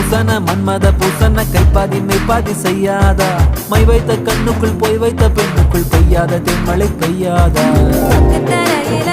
பூசன மன்மத பூசன கைப்பாதி மெய்ப்பாதி செய்யாதா my வைத்த கண்ணுக்குள் போய் வைத்த பெண்ணுக்குள் பெய்யாத தென்மழை பெய்யாதா தரையில